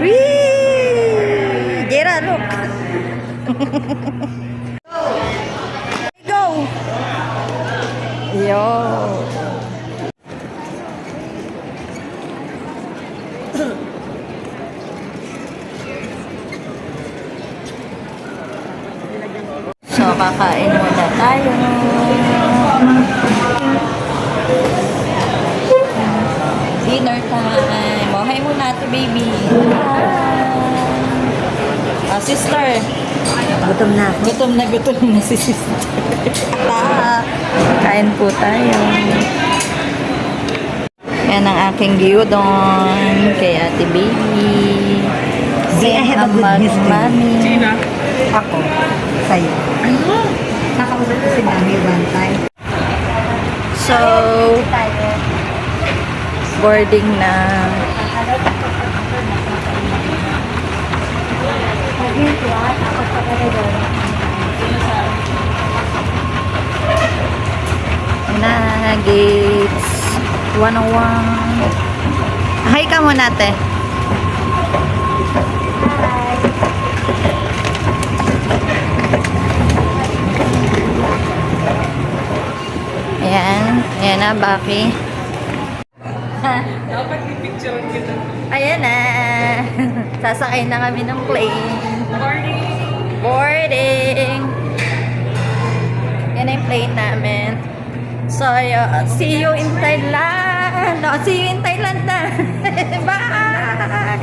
Whee! Jera, look. Go! Yo! So, kakain muna tayo. Dinner time. Oh, hi muna ito, baby. Ah, sister. Gutom na ako. Gutom na si sister. Kain po tayo. Yan ang aking gyudon kay ate baby. Say, I have a good news to you. Mami. Ako. Sa'yo. Ano? Nakausap ko si Mami one time. So, boarding na. Na, gates 101. Hi ka muna, ate. Ayan. Ayan na, Baki. Dapat i-picture kita. Ayan na. Sasakay na kami ng plane. Morning! Boarding. Yan ang plane namin. So, see you in Thailand. No, see you in Thailand na. Bye!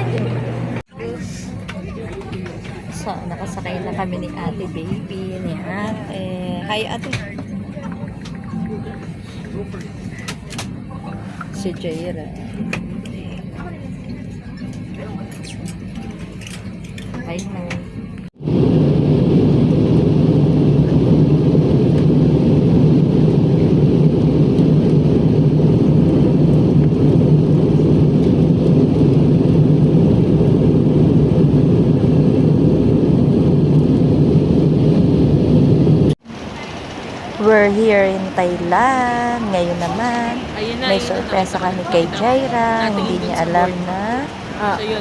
So, nakasakay na kami ni ate baby, ni ate. Hi, ate. Si Jaira. Hi, hi. We're here in Thailand. Ngayon naman, may sorpresa kami kay Jaira. Hindi niya alam na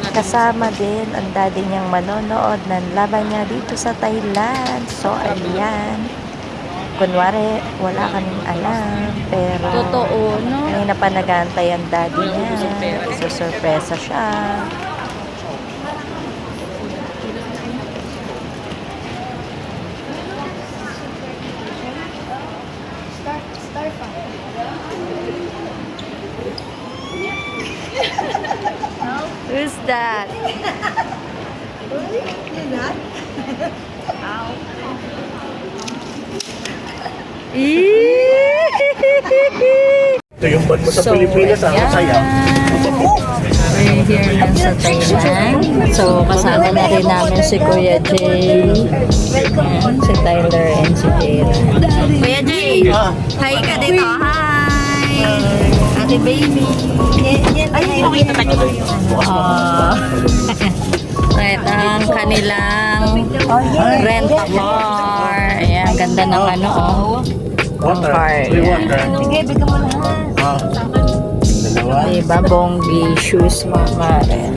kasama din ang daddy niyang manonood ng laban niya dito sa Thailand. So, ayan. Kunwari, wala kaming alam. Pero, Totoo, no? ngayon na pa nag-aantay ang daddy niya. Isusurpresa siya. Who's that? Ito yung band mo sa Pilipinas, ang saya. We're here na sa Thailand. So, kasama na rin namin si Kuya Jay, and si Tyler, and si Jayra. Kuya Jay, hi ka dito. Hi! Ate baby. Ay, okay na tayo. Right, ang kanilang rent-a-car. Ayan, ganda ng ano, oh. Water. Car. Free water. Sige, bigyan mo na. Dalawa. Diba, bonggi, shoes, mga rin.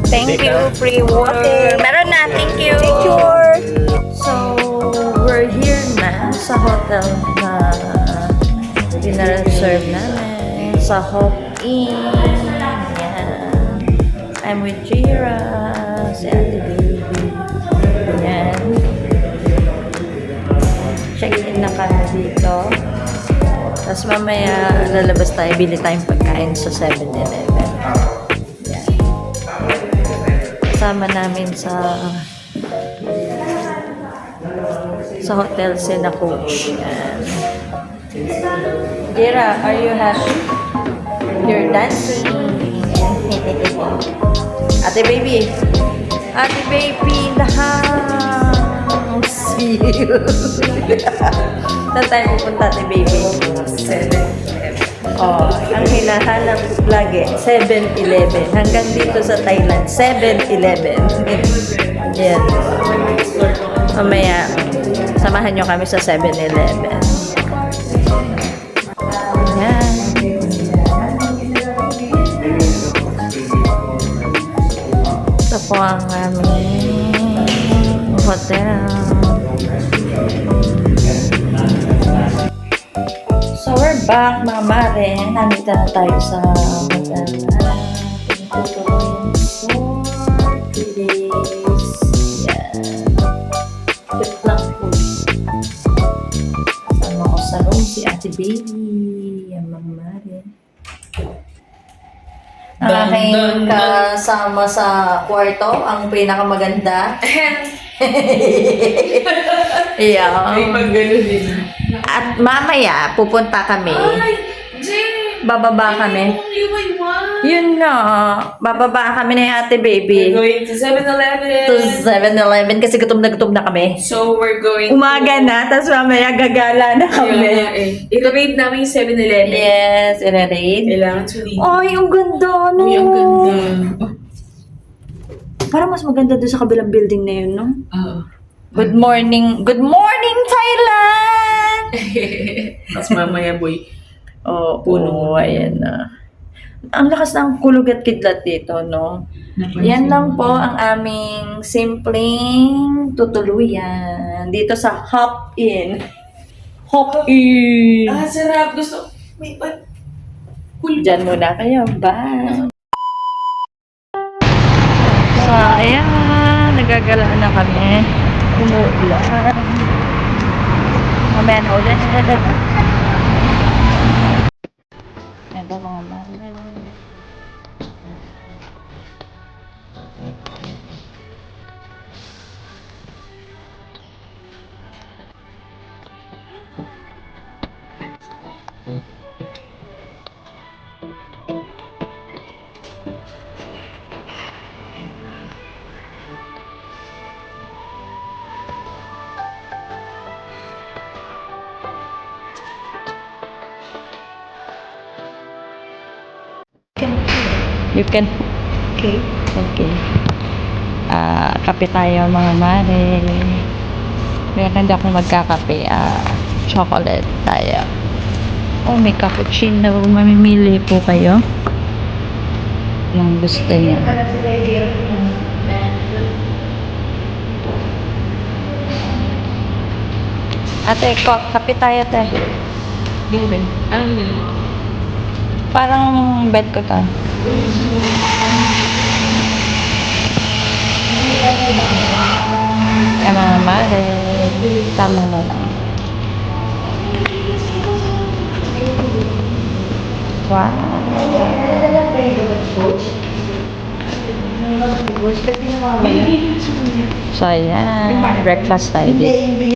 Thank you, free water. Meron na, thank you. Picture. So, we're here na sa hotel na pinareserve namin. Sa Hop Inn. Yan. I'm with Jira, si Ate Baby. Yan. Check-in na kami dito. Tapos mamaya lalabas tayo, bili tayong pagkain sa 7-Eleven. Yan. Kasama namin sa hotel sina coach. Yan. Jira, are you happy? You're dancing. Ate baby. Ate baby in the house. Saan tayo pupunta, ate baby? 7-Eleven. Oh, ang hinahanap lagi, 7-Eleven. Hanggang dito sa Thailand, 7-Eleven. Yan. Mamaya, samahan nyo kami sa 7-Eleven. po ang aming hotel. So we're back, mga mare. Nandito na tayo sa hotel na pinatutuloy for 3 days. Yan. Cute lang po. Kasama ko sa room si Ate Baby. Yan, mga mare. Ang aking kasama sa kwarto, ang pinakamaganda. Yeah. Ay, mag-gano din. At mamaya, pupunta kami. Jay! Bababa kami. Yun nga. Bababa kami ni Ate Baby. We're going to 7-Eleven. To 7-Eleven kasi gutom na kami. So, we're going Umaga na, tapos mamaya gagala na kami. I-rate namin yung 7-Eleven. Yes, i-rate. Kailangan tuloy. Ay, ang ganda, no? Uy, ang ganda. Parang mas maganda doon sa kabilang building na yun, no? Oo. Good morning. Good morning, Thailand! Tapos mamaya, boy. Oo, Puno. ayan na. Ang lakas ng kulog at kidlat dito, no? Yan lang po ang aming simpleng tutuluyan dito sa Hop In. Hop In! Ah, sarap. Gusto. May pat. Cool. Diyan muna kayo. Bye! So, ayan. Nagagala na kami. Umuulan. Mamaya na ulit. Ito mga mami. You can. Okay. Okay. Kape tayo mga mare. Meron hindi ako magkakape. Chocolate tayo. Oh, may cappuccino. Mamimili po kayo. Anong gusto niya? Ate, kape tayo, te. Gawin. Ano yun? Parang bed ko to. Mga mare. Tama na lang. Wow. So, ayan. Breakfast tayo dito.